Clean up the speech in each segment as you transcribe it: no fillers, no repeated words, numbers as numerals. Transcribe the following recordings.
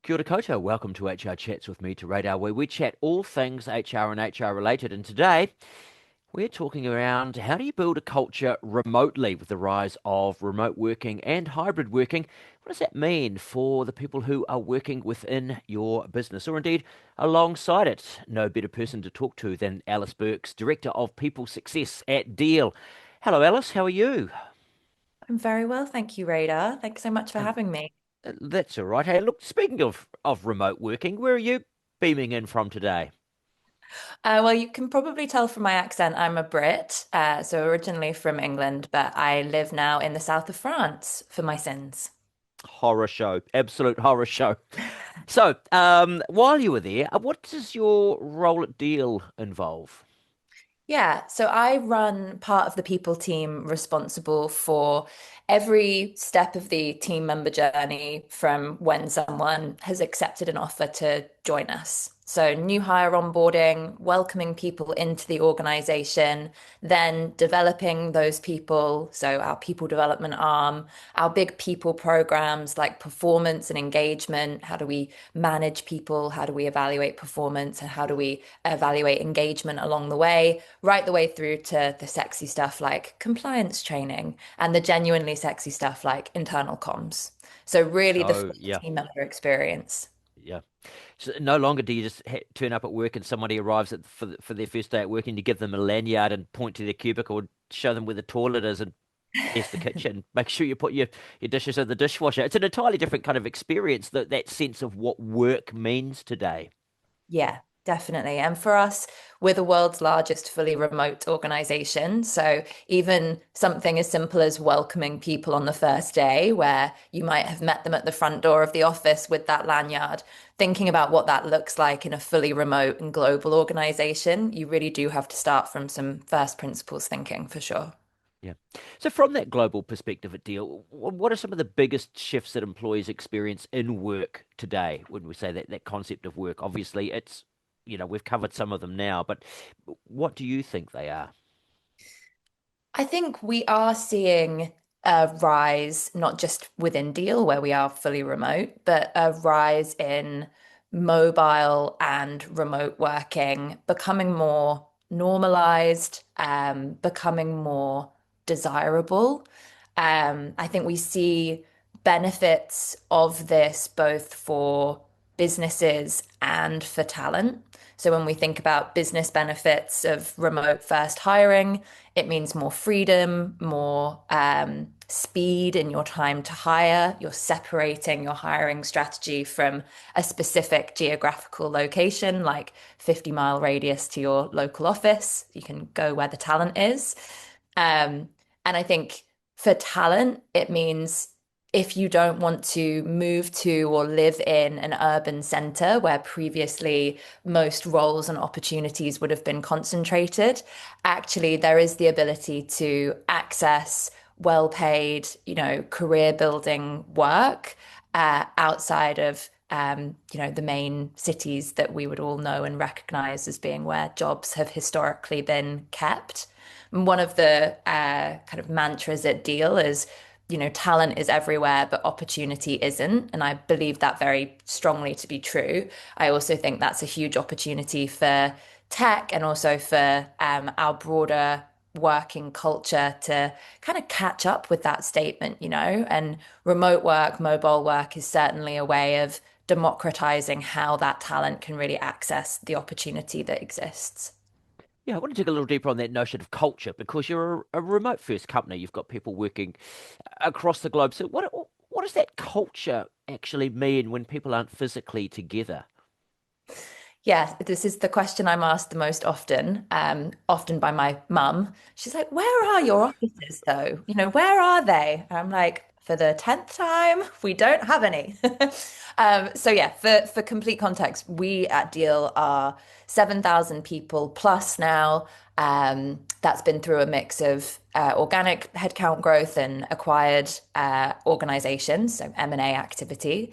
Kia ora koutou. Welcome to HR Chats with me, to Radar, where we chat all things HR and HR related. And today we're talking around how do you build a culture remotely with the rise of remote working and hybrid working. What does that mean for the people who are working within your business or indeed alongside it? No better person to talk to than Alice Burks, Director of People Success at Deel. Hello, Alice. How are you? I'm very well, thank you, Radar. Thanks so much for having me. That's all right. Hey, look, speaking of remote working, where are you beaming in from today? Well, you can probably tell from my accent, I'm a Brit, so originally from England, but I live now in the south of France for my sins. Horror show, absolute horror show. So, while you were there, what does your role at Deal involve? Yeah, so I run part of the people team responsible for every step of the team member journey from when someone has accepted an offer to join us. So, new hire onboarding, welcoming people into the organization, then developing those people. So, our people development arm, our big people programs like performance and engagement. How do we manage people? How do we evaluate performance? And how do we evaluate engagement along the way? Right the way through to the sexy stuff like compliance training and the genuinely sexy stuff like internal comms. So really the So, full yeah, team member experience. yeah. So no longer do you just turn up at work and somebody arrives for their first day at work and you give them a lanyard and point to their cubicle, show them where the toilet is and here's the kitchen. Make sure you put your dishes in the dishwasher. It's an entirely different kind of experience, that sense of what work means today. Yeah, definitely. And for us, we're the world's largest fully remote organization. So even something as simple as welcoming people on the first day, where you might have met them at the front door of the office with that lanyard, thinking about what that looks like in a fully remote and global organization, you really do have to start from some first principles thinking for sure. Yeah. So from that global perspective at Deal, what are some of the biggest shifts that employees experience in work today when we say that concept of work? Obviously, we've covered some of them now, but what do you think they are? I think we are seeing a rise, not just within Deal, where we are fully remote, but a rise in mobile and remote working becoming more normalized, becoming more desirable. I think we see benefits of this both for businesses and for talent. So when we think about business benefits of remote first hiring, it means more freedom, more speed in your time to hire. You're separating your hiring strategy from a specific geographical location, like 50-mile radius to your local office. You can go where the talent is. And I think for talent, it means if you don't want to move to or live in an urban center where previously most roles and opportunities would have been concentrated, actually there is the ability to access well-paid, career building work outside of the main cities that we would all know and recognize as being where jobs have historically been kept. And one of the kind of mantras at Deal is, talent is everywhere, but opportunity isn't. And I believe that very strongly to be true. I also think that's a huge opportunity for tech and also for our broader working culture to kind of catch up with that statement, and remote work, mobile work is certainly a way of democratizing how that talent can really access the opportunity that exists. Yeah, I want to dig a little deeper on that notion of culture because you're a remote first company. You've got people working across the globe. So what does that culture actually mean when people aren't physically together? Yeah, this is the question I'm asked the most often, often by my mum. She's like, "Where are your offices, though? Where are they?" And I'm like, "For the 10th time, we don't have any." So yeah, for complete context, we at Deal are 7,000 people plus now. That's been through a mix of organic headcount growth and acquired organizations, so M&A activity.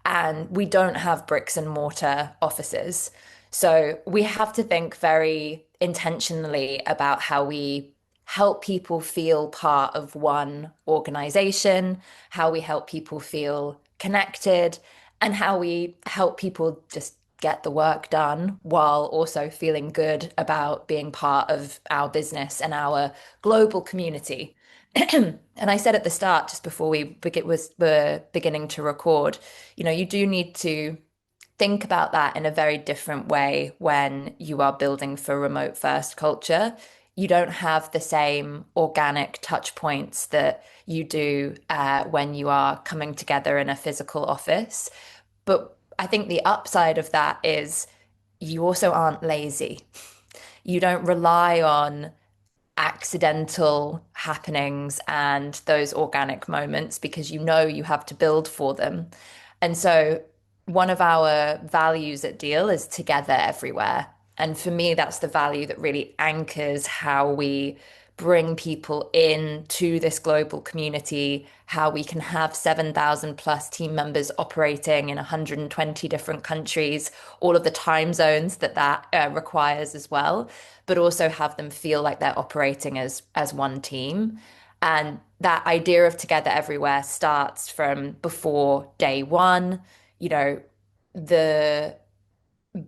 And we don't have bricks and mortar offices. So we have to think very intentionally about how we help people feel part of one organization, how we help people feel connected, and how we help people just get the work done while also feeling good about being part of our business and our global community. And I said at the start, just before were beginning to record, you do need to think about that in a very different way when you are building for remote first culture. You don't have the same organic touch points that you do when you are coming together in a physical office. But I think the upside of that is you also aren't lazy. You don't rely on accidental happenings and those organic moments because you know you have to build for them. And so one of our values at Deel is together everywhere. And for me, that's the value that really anchors how we bring people into this global community, how we can have 7,000 plus team members operating in 120 different countries, all of the time zones that requires as well, but also have them feel like they're operating as one team. And that idea of together everywhere starts from before day one, you know, the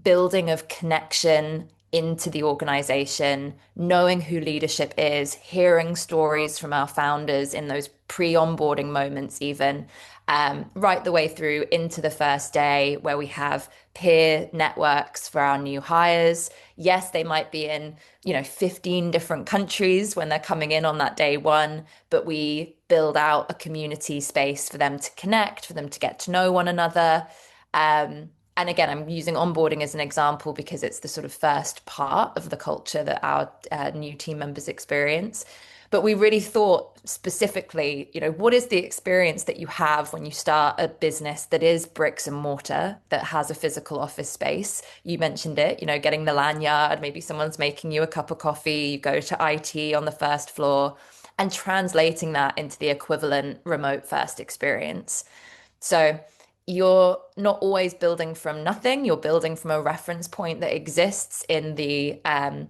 building of connection into the organization, knowing who leadership is, hearing stories from our founders in those pre-onboarding moments, even right the way through into the first day where we have peer networks for our new hires. Yes, they might be in, 15 different countries when they're coming in on that day one, but we build out a community space for them to connect, for them to get to know one another. And again, I'm using onboarding as an example because it's the sort of first part of the culture that our new team members experience. But we really thought specifically, what is the experience that you have when you start a business that is bricks and mortar, that has a physical office space? You mentioned it, getting the lanyard, maybe someone's making you a cup of coffee, you go to IT on the first floor, and translating that into the equivalent remote first experience. So you're not always building from nothing. You're building from a reference point that exists in the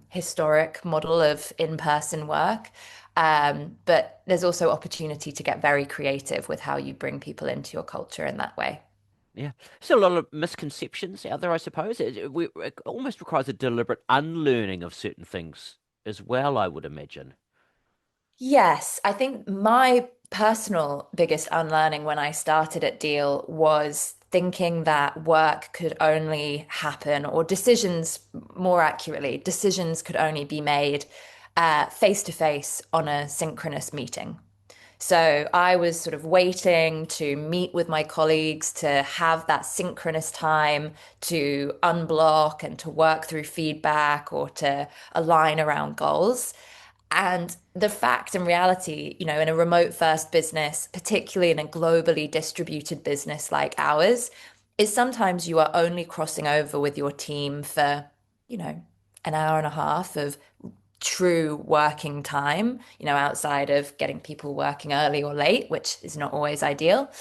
historic model of in-person work. But there's also opportunity to get very creative with how you bring people into your culture in that way. Yeah. Still a lot of misconceptions out there, I suppose. It almost requires a deliberate unlearning of certain things as well, I would imagine. Yes, I think my personal biggest unlearning when I started at Deal was thinking that work could only happen, or decisions, more accurately, decisions could only be made face to face on a synchronous meeting. So I was sort of waiting to meet with my colleagues to have that synchronous time to unblock and to work through feedback or to align around goals. And the fact and reality, in a remote first business, particularly in a globally distributed business like ours, is sometimes you are only crossing over with your team for, you know, an hour and a half of true working time, outside of getting people working early or late, which is not always ideal.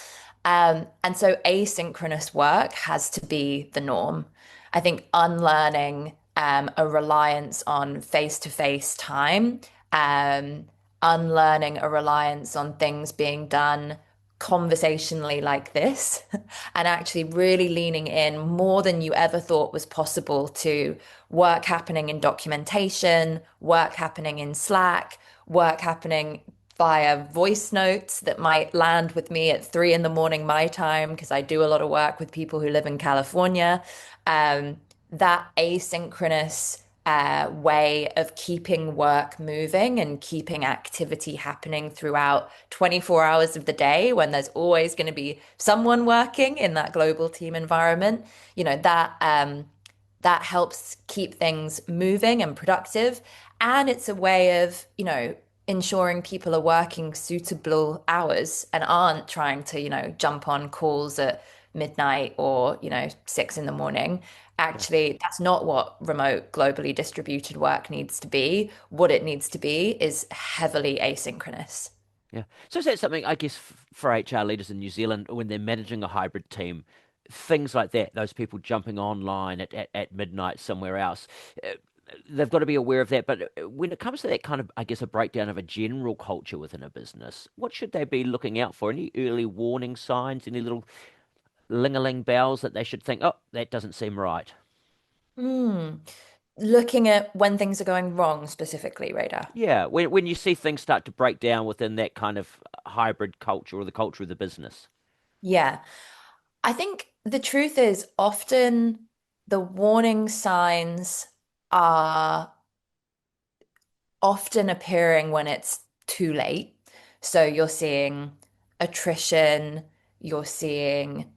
And so asynchronous work has to be the norm. I think unlearning a reliance on face-to-face time, um, unlearning a reliance on things being done conversationally like this, and actually really leaning in more than you ever thought was possible to work happening in documentation, work happening in Slack, work happening via voice notes that might land with me at 3 in the morning my time because I do a lot of work with people who live in California. That asynchronous way of keeping work moving and keeping activity happening throughout 24 hours of the day when there's always going to be someone working in that global team environment, that helps keep things moving and productive. And it's a way of, ensuring people are working suitable hours and aren't trying to, jump on calls at midnight or, 6 in the morning. Yeah. Actually, that's not what remote, globally distributed work needs to be. What it needs to be is heavily asynchronous. Yeah. So is that something, I guess, for HR leaders in New Zealand when they're managing a hybrid team, things like that, those people jumping online at midnight somewhere else, uh, they've got to be aware of that. But when it comes to that kind of, I guess, a breakdown of a general culture within a business, what should they be looking out for? Any early warning signs, any little ling-a-ling bells that they should think, oh, that doesn't seem right? Hmm. Looking at when things are going wrong specifically, Radar. Yeah, when you see things start to break down within that kind of hybrid culture or the culture of the business. Yeah. I think the truth is often the warning signs are often appearing when it's too late. So you're seeing attrition, you're seeing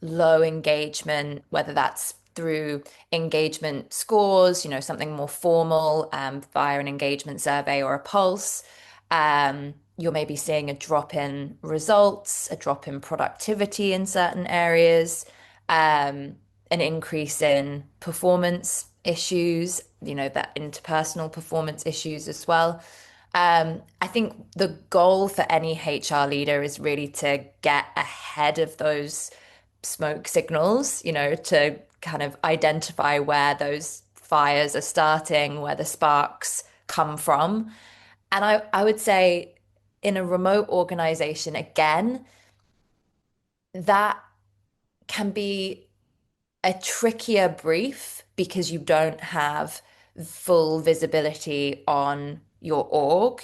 low engagement, whether that's through engagement scores, something more formal via an engagement survey or a pulse. You're maybe seeing a drop in results, a drop in productivity in certain areas, an increase in performance issues, that interpersonal performance issues as well. I think the goal for any HR leader is really to get ahead of those smoke signals, to kind of identify where those fires are starting, where the sparks come from. And I would say in a remote organization, again, that can be a trickier brief because you don't have full visibility on your org,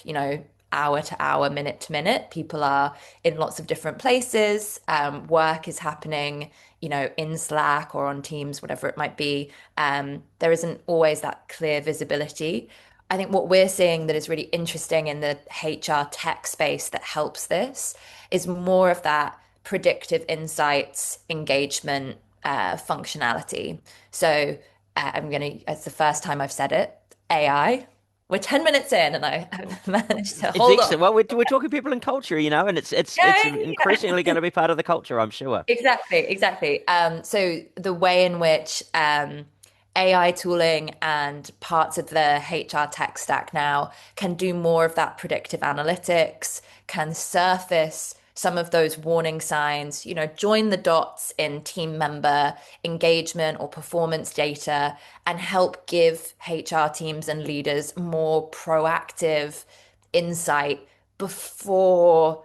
hour to hour, minute to minute. People are in lots of different places. Work is happening, in Slack or on Teams, whatever it might be. There isn't always that clear visibility. I think what we're seeing that is really interesting in the HR tech space that helps this is more of that predictive insights, engagement, functionality. So I'm going to, it's the first time I've said it, AI. We're 10 minutes in and I've managed to It's hold on. excellent. Well, we're talking people and culture, and it's Yeah, increasingly going to be part of the culture, I'm sure. exactly, exactly. So the way in which AI tooling and parts of the HR tech stack now can do more of that predictive analytics, can surface some of those warning signs, join the dots in team member engagement or performance data and help give HR teams and leaders more proactive insight before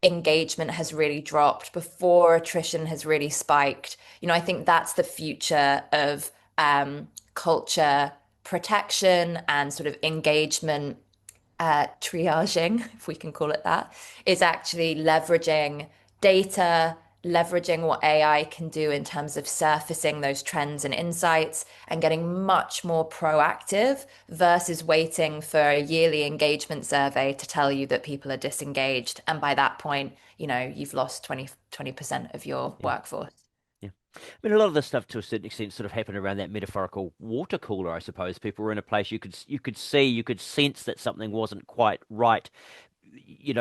engagement has really dropped, before attrition has really spiked. I think that's the future of culture protection and sort of engagement triaging, if we can call it that, is actually leveraging data, leveraging what AI can do in terms of surfacing those trends and insights and getting much more proactive versus waiting for a yearly engagement survey to tell you that people are disengaged. And by that point, you've lost 20% of your Yeah. workforce. Yeah. I mean, a lot of this stuff to a certain extent sort of happened around that metaphorical water cooler, I suppose. People were in a place you could sense that something wasn't quite right.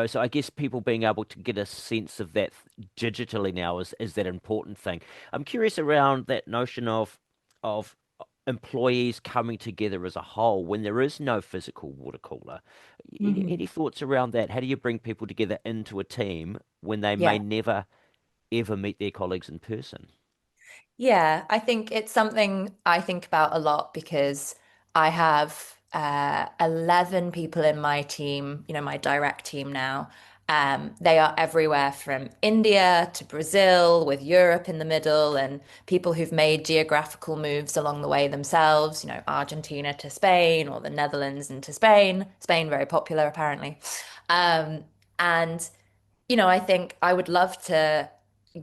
So I guess people being able to get a sense of that digitally now is that important thing. I'm curious around that notion of employees coming together as a whole when there is no physical water cooler. Mhm. Any thoughts around that? How do you bring people together into a team when they may Yeah. never ever meet their colleagues in person? Yeah, I think it's something I think about a lot because I have 11 people in my team, my direct team now. They are everywhere from India to Brazil, with Europe in the middle, and people who've made geographical moves along the way themselves, Argentina to Spain or the Netherlands into Spain. Spain, very popular apparently. Um, and I think I would love to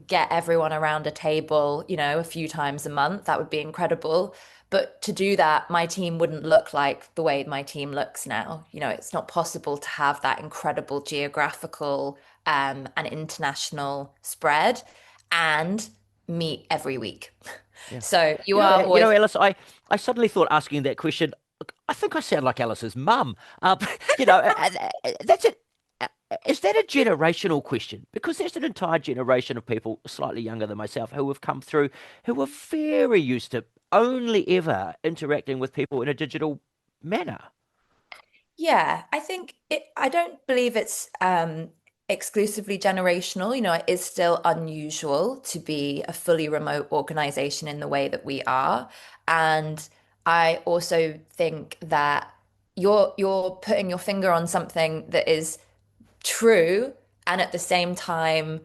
get everyone around a table, a few times a month. That would be incredible. But to do that, my team wouldn't look like the way my team looks now. It's not possible to have that incredible geographical and international spread and meet every week. Yeah. So you are always, Alice, I suddenly thought asking that question, I think I sound like Alice's mum. That's it. Is that a generational question? Because there's an entire generation of people slightly younger than myself who have come through who are very used to only ever interacting with people in a digital manner. yeah, I don't believe it's exclusively generational. It is still unusual to be a fully remote organization in the way that we are. And I also think that you're putting your finger on something that is true and at the same time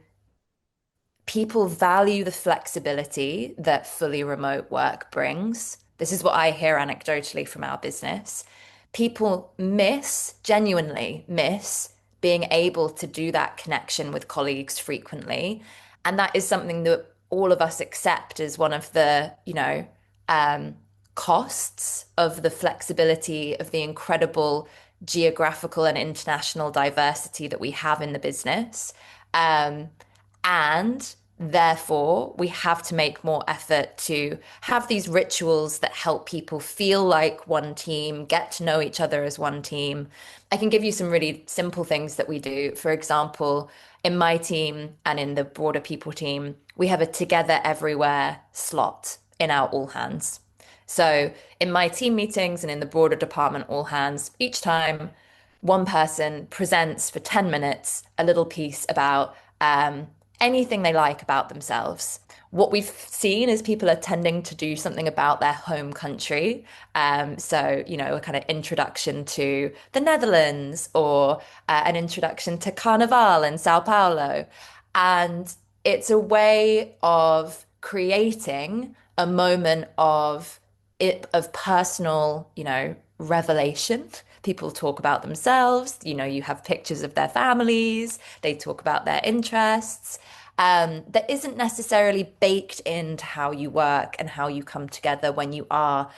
people value the flexibility that fully remote work brings. This is what I hear anecdotally from our business. People genuinely miss being able to do that connection with colleagues frequently. And that is something that all of us accept as one of the, um, costs of the flexibility of the incredible geographical and international diversity that we have in the business. Um, and therefore, we have to make more effort to have these rituals that help people feel like one team, get to know each other as one team. I can give you some really simple things that we do. For example, in my team and in the broader people team, we have a together everywhere slot in our all hands. So in my team meetings and in the broader department all hands, each time one person presents for 10 minutes a little piece about anything they like about themselves. What we've seen is people are tending to do something about their home country. So, a kind of introduction to the Netherlands or an introduction to Carnival in Sao Paulo. And it's a way of creating a moment of personal, revelation. People talk about themselves, you have pictures of their families, they talk about their interests. That isn't necessarily baked into how you work and how you come together when you are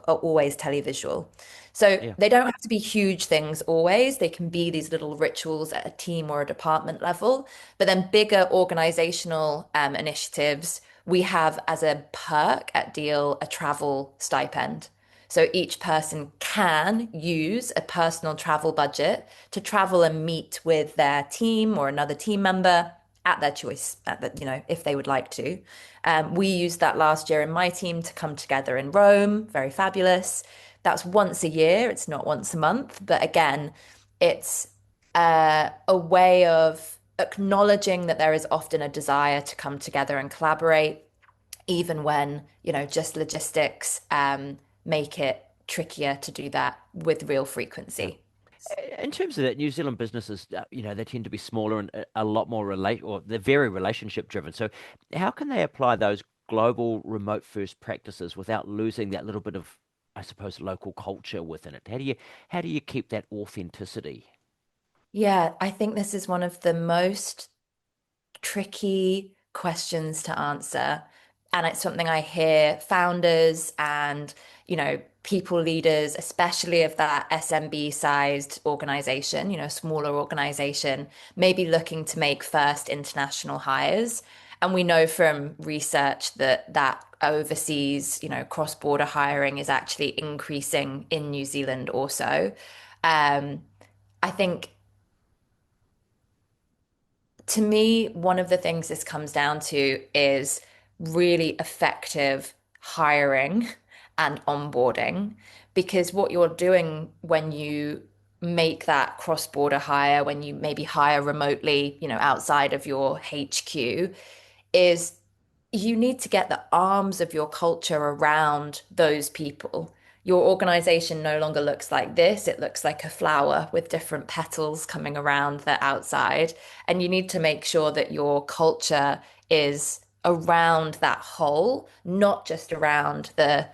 always televisual. So Yeah. they don't have to be huge things always. They can be these little rituals at a team or a department level. But then bigger organizational initiatives, we have as a perk at Deel a travel stipend. So each person can use a personal travel budget to travel and meet with their team or another team member at their choice, if they would like to. We used that last year in my team to come together in Rome, very fabulous. That's once a year, it's not once a month. But again, it's a way of acknowledging that there is often a desire to come together and collaborate, even when, just logistics make it trickier to do that with real Yeah. frequency. In terms of that, New Zealand businesses, they tend to be smaller and a lot more or they're very relationship driven. So, how can they apply those global remote first practices without losing that little bit of, I suppose, local culture within it? How do you keep that authenticity? Yeah, I think this is one of the most tricky questions to answer. And it's something I hear founders and, people leaders, especially of that SMB sized organization, smaller organization, maybe looking to make first international hires. And we know from research that overseas, cross-border hiring is actually increasing in New Zealand also. Um, I think to me, one of the things this comes down to is really effective hiring and onboarding. Because what you're doing when you make that cross-border hire, when you maybe hire remotely, outside of your HQ, is you need to get the arms of your culture around those people. Your organization no longer looks like this. It looks like a flower with different petals coming around the outside. And you need to make sure that your culture is around that whole, not just around the,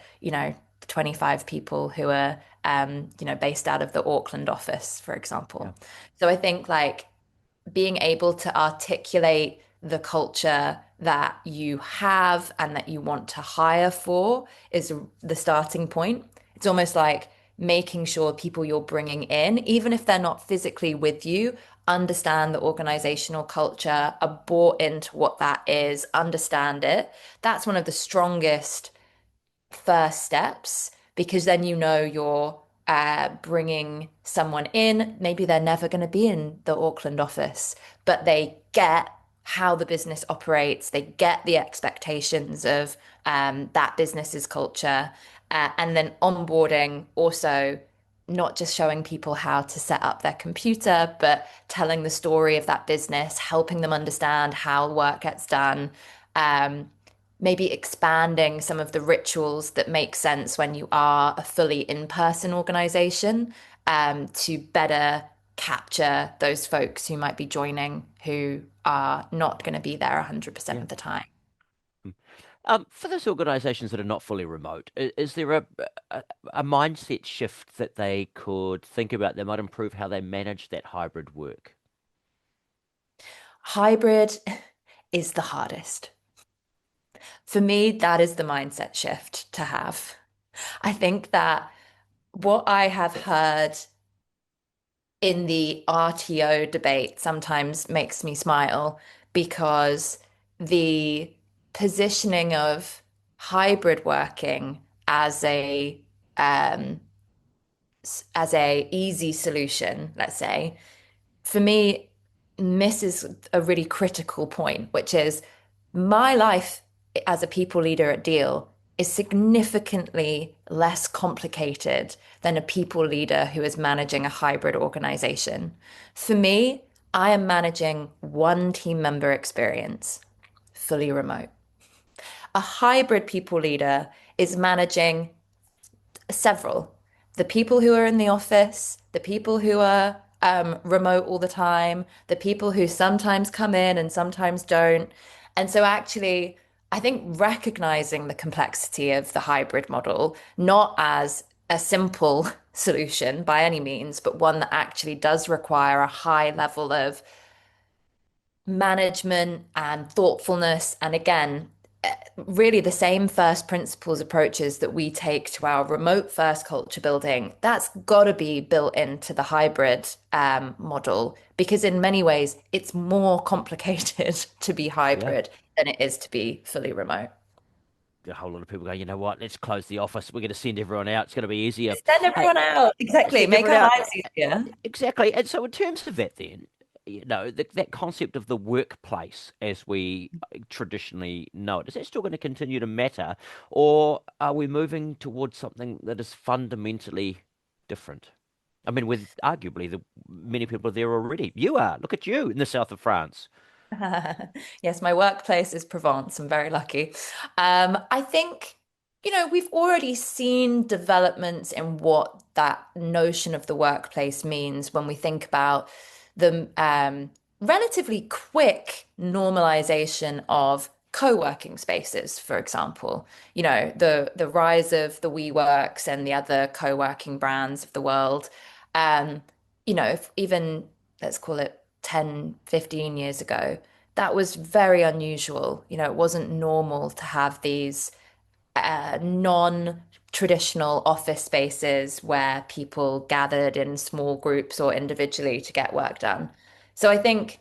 25 people who are, based out of the Auckland office, for Yeah. example. So I think like being able to articulate the culture that you have and that you want to hire for is the starting point. It's almost like making sure people you're bringing in, even if they're not physically with you, understand the organizational culture, are bought into what that is, understand it. That's one of the strongest first steps because then you're bringing someone in. Maybe they're never going to be in the Auckland office, but they get how the business operates, they get the expectations of that business's culture. And then onboarding also not just showing people how to set up their computer, but telling the story of that business, helping them understand how work gets done. Um, Maybe expanding some of the rituals that make sense when you are a fully in-person organization to better capture those folks who might be joining who are not going to be there 100% Yeah. of the time. For those organizations that are not fully remote, is there a, a mindset shift that they could think about that might improve how they manage that hybrid work? Hybrid is the hardest. For me, that is the mindset shift to have. I think that what I have heard in the RTO debate sometimes makes me smile because the positioning of hybrid working as a um, as a easy solution, let's say, for me, misses a really critical point, which is my life as a people leader at Deel is significantly less complicated than a people leader who is managing a hybrid organization. For me, I am managing one team member experience, fully remote. A hybrid people leader is managing several. The people who are in the office, the people who are remote all the time, the people who sometimes come in and sometimes don't. And so, actually, I think recognizing the complexity of the hybrid model, not as a simple solution by any means, but one that actually does require a high level of management and thoughtfulness. And again, really the same first principles approaches that we take to our remote first culture building, that's got to be built into the hybrid model because in many ways it's more complicated to be Yeah. hybrid than it is to be fully remote. A whole lot of people go, you know what, let's close the office. We're going to send everyone out. It's going to be easier. Send Hey, everyone out. Exactly. send Make everyone our out. lives easier. Exactly. And so, in terms of that, then, that concept of the workplace as we traditionally know it, is that still going to continue to matter? Or are we moving towards something that is fundamentally different? I mean, with arguably the many people are there already. You are. Look at you in the south of France. Yes, my workplace is Provence. I'm very lucky. I think, we've already seen developments in what that notion of the workplace means when we think about the relatively quick normalization of co-working spaces, for example. The rise of the WeWorks and the other co-working brands of the world. Um, if even let's call it 10, 15 years ago, that was very unusual. It wasn't normal to have these non-traditional office spaces where people gathered in small groups or individually to get work done. So I think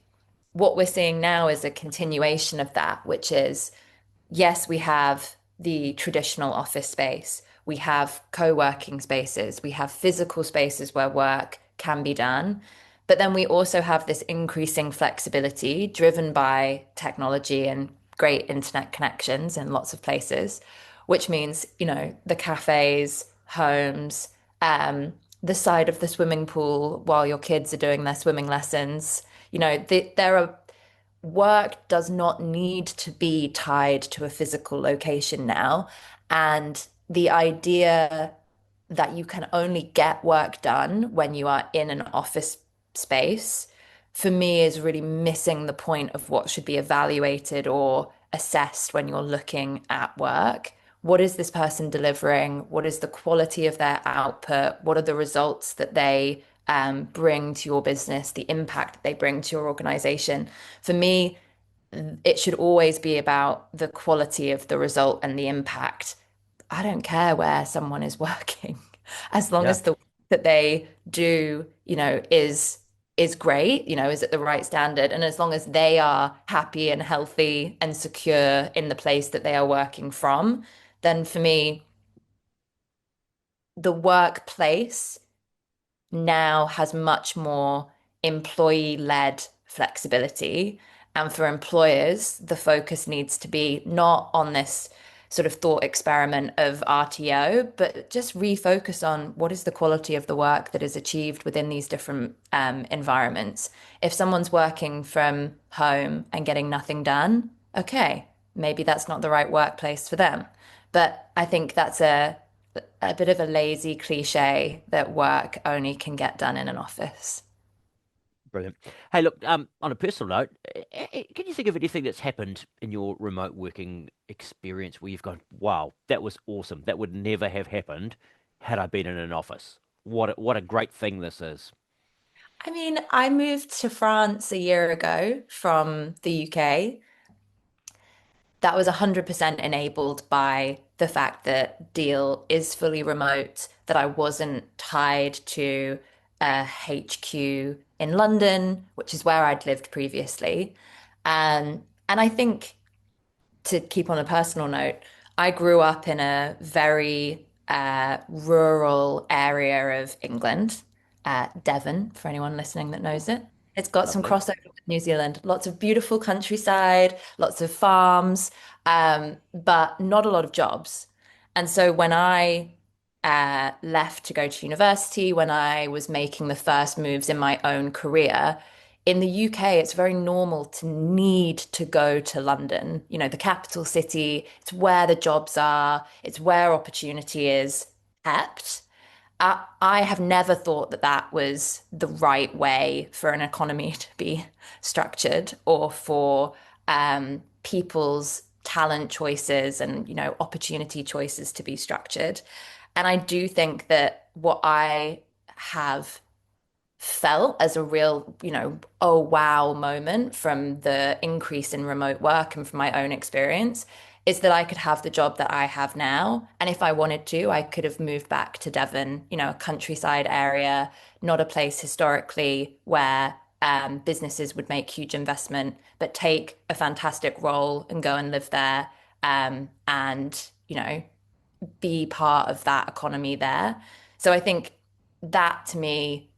what we're seeing now is a continuation of that, which is yes, we have the traditional office space, we have co-working spaces, we have physical spaces where work can be done. But then we also have this increasing flexibility driven by technology and great internet connections in lots of places, which means, the cafes, homes, the side of the swimming pool while your kids are doing their swimming lessons. There are work does not need to be tied to a physical location now. And the idea that you can only get work done when you are in an office space, for me, is really missing the point of what should be evaluated or assessed when you're looking at work. What is this person delivering? What is the quality of their output? What are the results that they bring to your business, the impact that they bring to your organization? For me, it should always be about the quality of the result and the impact. I don't care where someone is working, as long Yeah. as the work that they do, is great, is at the right standard, and as long as they are happy and healthy and secure in the place that they are working from, then for me, the workplace now has much more employee-led flexibility. And for employers, the focus needs to be not on this sort of thought experiment of RTO, but just refocus on what is the quality of the work that is achieved within these different environments. If someone's working from home and getting nothing done, okay, maybe that's not the right workplace for them. But I think that's a bit of a lazy cliche that work only can get done in an office. Brilliant. Hey, look, on a personal note, can you think of anything that's happened in your remote working experience where you've gone, wow, that was awesome. That would never have happened had I been in an office. What a great thing this is. I mean, I moved to France a year ago from the UK. That was 100% enabled by the fact that Deel is fully remote, that I wasn't tied to a HQ in London, which is where I'd lived previously. And I think to keep on a personal note, I grew up in a very rural area of England, Devon, for anyone listening that knows it. It's got some Lovely. crossover with New Zealand, lots of beautiful countryside, lots of farms, but not a lot of jobs. And so when I left to go to university, when I was making the first moves in my own career, in the UK, it's very normal to need to go to London, the capital city. It's where the jobs are, it's where opportunity is kept. I have never thought that that was the right way for an economy to be structured or for people's talent choices and, opportunity choices to be structured. And I do think that what I have felt as a real, oh wow moment from the increase in remote work and from my own experience is that I could have the job that I have now. And if I wanted to, I could have moved back to Devon, a countryside area, not a place historically where businesses would make huge investment, but take a fantastic role and go and live there and, be part of that economy there. So I think that to me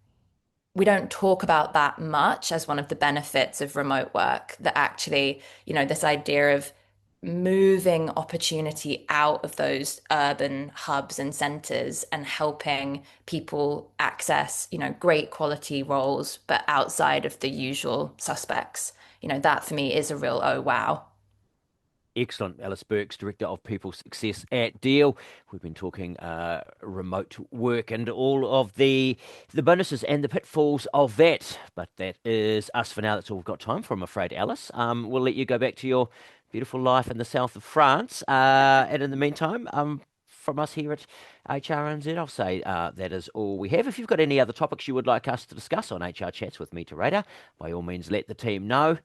we don't talk about that much as one of the benefits of remote work, that actually, this idea of moving opportunity out of those urban hubs and centers and helping people access, great quality roles, but outside of the usual suspects. That for me is a real oh wow. Excellent. Alice Burks, Director of People Success at Deel. We've been talking remote work and all of the bonuses and the pitfalls of that. But that is us for now. That's all we've got time for, I'm afraid, Alice. We'll let you go back to your beautiful life in the south of France. And in the meantime, from us here at HRNZ, I'll say that is all we have. If you've got any other topics you would like us to discuss on HR Chats with me to Radar, by all means, let the team know.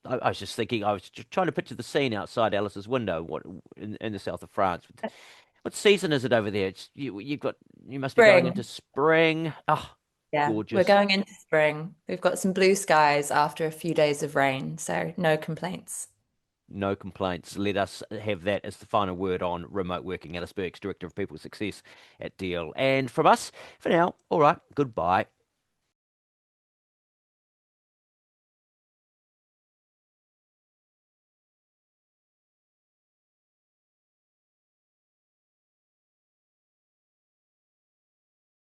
I was just thinking, I was just trying to picture the scene outside Alice's window, what in the south of France. What season is it over there? You must be going into Spring. spring. Oh, Yeah, we're gorgeous. going into spring. We've got some blue skies after a few days of rain, so no complaints. No complaints. Let us have that as the final word on remote working. Alice Burks, Director of People Success at Deel. And from us, for now, all right, goodbye.